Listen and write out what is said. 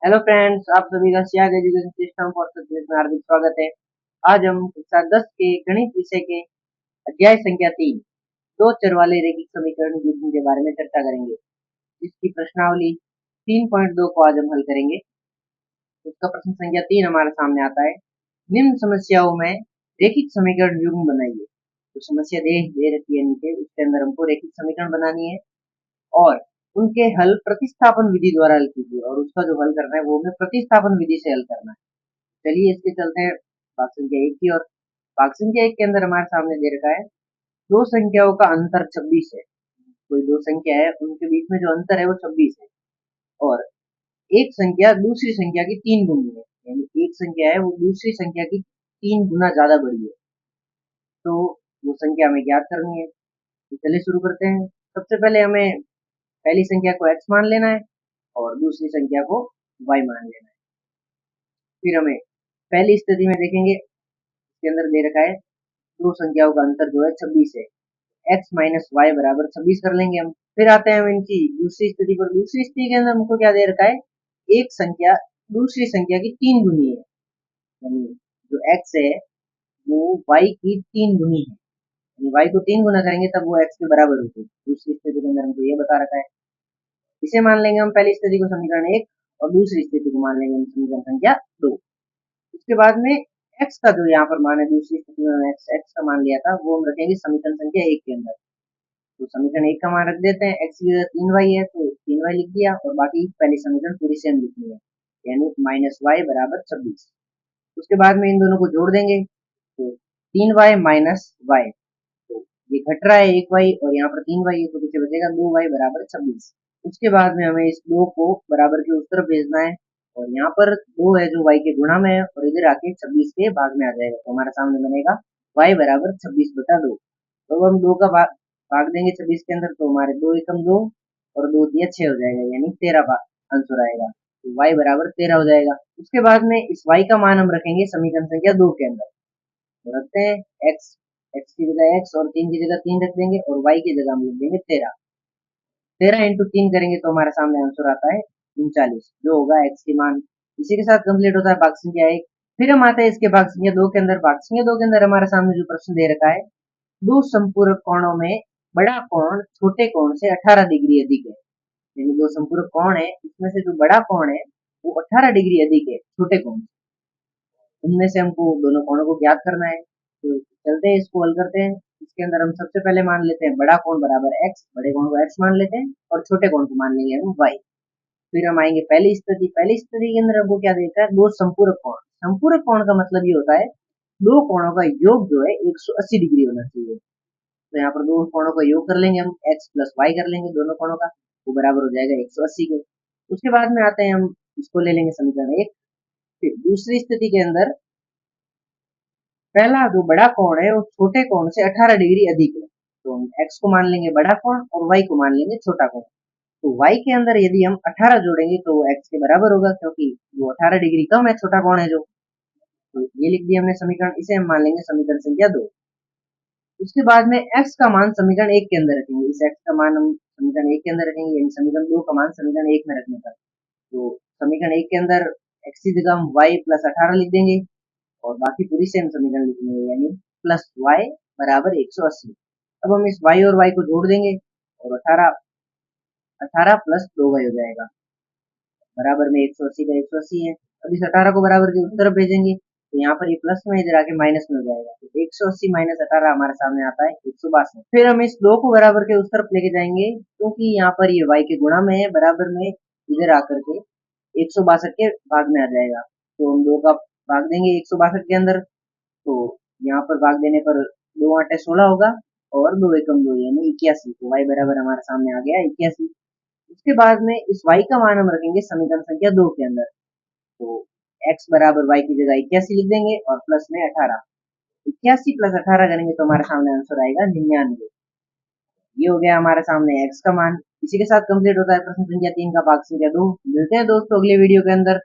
Hello friends, आप सभी का Siyag education system for success में हार्दिक स्वागत है। आज हम कक्षा 10 के गणित विषय के अध्याय संख्या 3 दो चर वाले रैखिक समीकरण युग्म के बारे में चर्चा करेंगे। इसकी प्रश्नावली 3.2 को आज हम हल करेंगे। इसका प्रश्न संख्या 3 हमारे सामने आता है। निम्न समस्याओं में रैखिक समीकरण युग्म बनाइए। तो समस्या दे रखी है नीचे, उसके अंदर हमको रैखिक समीकरण बनानी है और उनके हल प्रतिस्थापन विधि द्वारा हल कीजिए और उसका जो हल करना है वो हमें प्रतिस्थापन विधि से हल करना है। चलिए इसके चलते हैं भाग संख्या 1 की ओर। भाग संख्या 1 के अंदर हमारे सामने दे रखा है दो संख्याओं का अंतर 26 है। कोई दो संख्या है, उनके बीच में जो अंतर है वो 26 है और एक संख्या दूसरी संख्या की 3 गुनी है, यानी एक संख्या है वो दूसरी संख्या की 3 गुना ज्यादा बड़ी है। तो वो संख्या हमें ज्ञात करनी है। तो चलिए शुरू करते हैं। सबसे पहले हमें पहली संख्या को x मान लेना है और दूसरी संख्या को y मान लेना है। फिर हमें पहली स्थिति में देखेंगे, इसके अंदर दे रखा है दो संख्याओं का अंतर जो है 26 है। x माइनस वाई बराबर 26 कर लेंगे हम। फिर आते हैं हम इनकी दूसरी स्थिति पर। दूसरी स्थिति के अंदर हमको क्या दे रखा है, एक संख्या दूसरी संख्या की 3 गुनी है, यानी जो x है वो y की 3 गुनी है, यानी y को 3 गुना करेंगे तब वो x के बराबर होगी। दूसरी स्थिति के अंदर हमको ये बता रखा है। इसे मान लेंगे हम पहली स्थिति को समीकरण 1 और दूसरी स्थिति को मान लेंगे हम समीकरण संख्या 2। उसके बाद में x का जो यहाँ पर मान है, दूसरी स्थिति में x का मान लिया था वो हम रखेंगे समीकरण संख्या 1 के अंदर। तो समीकरण 1 का मान रख देते हैं, x की जगह 3y है तो 3y लिख दिया और बाकी पहली समीकरण पूरी सेम लिखनी है, यानी माइनस वाई बराबर 26। उसके बाद में इन दोनों को जोड़ देंगे तो 3y माइनस वाई, तो ये घट रहा है 1y और यहाँ पर 3y है तो पीछे बचेगा 2y बराबर 26। उसके बाद में हमें इस 2 को बराबर के उस तरफ भेजना है और यहाँ पर 2 है जो y के गुणा में है और इधर आके 26 के भाग में आ जाएगा। तो हमारे सामने बनेगा y बराबर 26/2। तो हम 2 का भाग देंगे 26 के अंदर तो हमारे 2 एकम 2 और 2 दिया 6 हो जाएगा, यानी 13 आंसर आएगा। तो y बराबर 13 हो जाएगा। उसके बाद में इस y का मान हम रखेंगे समीकरण संख्या 2 के अंदर। तो रखते हैं x की जगह x और 3 की जगह 3 रख देंगे और y की जगह हम लिख देंगे 13। 13 इंटू 3 करेंगे तो हमारे सामने आंसर आता है 39, जो होगा x की मान। इसी के साथ कंप्लीट होता है भाग संख्या 1। फिर हम आते हैं इसके भाग संख्या 2 के अंदर। भाग संख्या 2 के अंदर हमारे सामने जो प्रश्न दे रखा है, दो संपूरक कोणों में बड़ा कोण छोटे कोण से 18 डिग्री अधिक है। यानी दो संपूरक कोण है, इसमें से जो बड़ा कोण है वो 18 डिग्री अधिक है छोटे कोण। इनमें से हमको दोनों कोणों को ज्ञात करना है। तो चलते हैं इसको हल करते हैं। इसके अंदर हम सबसे पहले मान लेते हैं बड़ा कोण बराबर x, बड़े कोण को x मान लेते हैं और छोटे कोण को मान लेंगे हम y। फिर हम आएंगे पहली स्थिति। पहली स्थिति के अंदर हमको क्या देता है, दो संपूरक कोण। संपूरक कोण का मतलब ये होता है दो कोणों का योग जो है 180 डिग्री होना चाहिए। तो यहाँ पर दो कोणों का योग कर लेंगे हम, x प्लस वाई कर लेंगे दोनों कोणों का, वो बराबर हो जाएगा 180 के। उसके बाद में आते हैं हम इसको ले लेंगे समीकरण 1। फिर दूसरी स्थिति के अंदर पहला जो बड़ा कोण है वो छोटे कोण से 18 डिग्री अधिक है, तो हम x को मान लेंगे बड़ा कोण और y को मान लेंगे छोटा कोण। तो y के अंदर यदि हम 18 जोड़ेंगे तो वो x के बराबर होगा, क्योंकि वो 18 डिग्री कम है छोटा कोण है जो। तो ये लिख दिया हमने समीकरण, इसे हम मान लेंगे समीकरण संख्या 2। उसके बाद में x का मान समीकरण 1 के अंदर रखेंगे। इस x का मान हम समीकरण 1 के अंदर रखेंगे, यानी समीकरण 2 का मान समीकरण 1 में रखने पर। तो समीकरण 1 के अंदर x की जगह हम y प्लस 18 लिख देंगे और बाकी पूरी सेम समीकरण लिखेंगे, यानी प्लस y बराबर 180। अब हम इस y और y को जोड़ देंगे और 18 प्लस 2y हो जाएगा, बराबर में 180 का 180 है। अब इस 18 को बराबर के उस तरफ भेजेंगे तो यहाँ पर ये प्लस में इधर आके माइनस में हो जाएगा। तो 180 माइनस 18 हमारे सामने आता है 162। फिर हम इस 2 को बराबर के उस तरफ लेके जाएंगे, क्योंकि यहाँ पर ये y के गुणा में है, बराबर में इधर आकर के 162 के भाग में आ जाएगा। तो हम 2 का भाग देंगे 162 के अंदर, तो यहाँ पर भाग देने पर 2 8 16 होगा और 2 एकम 2 यानी 81। तो y बराबर हमारे सामने आ गया 81। उसके बाद में इस y का मान हम रखेंगे समीकरण संख्या 2 के अंदर। तो x बराबर y की जगह 81 लिख देंगे और प्लस में 18। 81 प्लस 18 करेंगे तो हमारे सामने आंसर आएगा 99। ये हो गया हमारे सामने x का मान। इसी के साथ कंप्लीट होता है प्रश्न संख्या 3 का भाग संख्या 2। मिलते हैं दोस्तों अगले वीडियो के अंदर।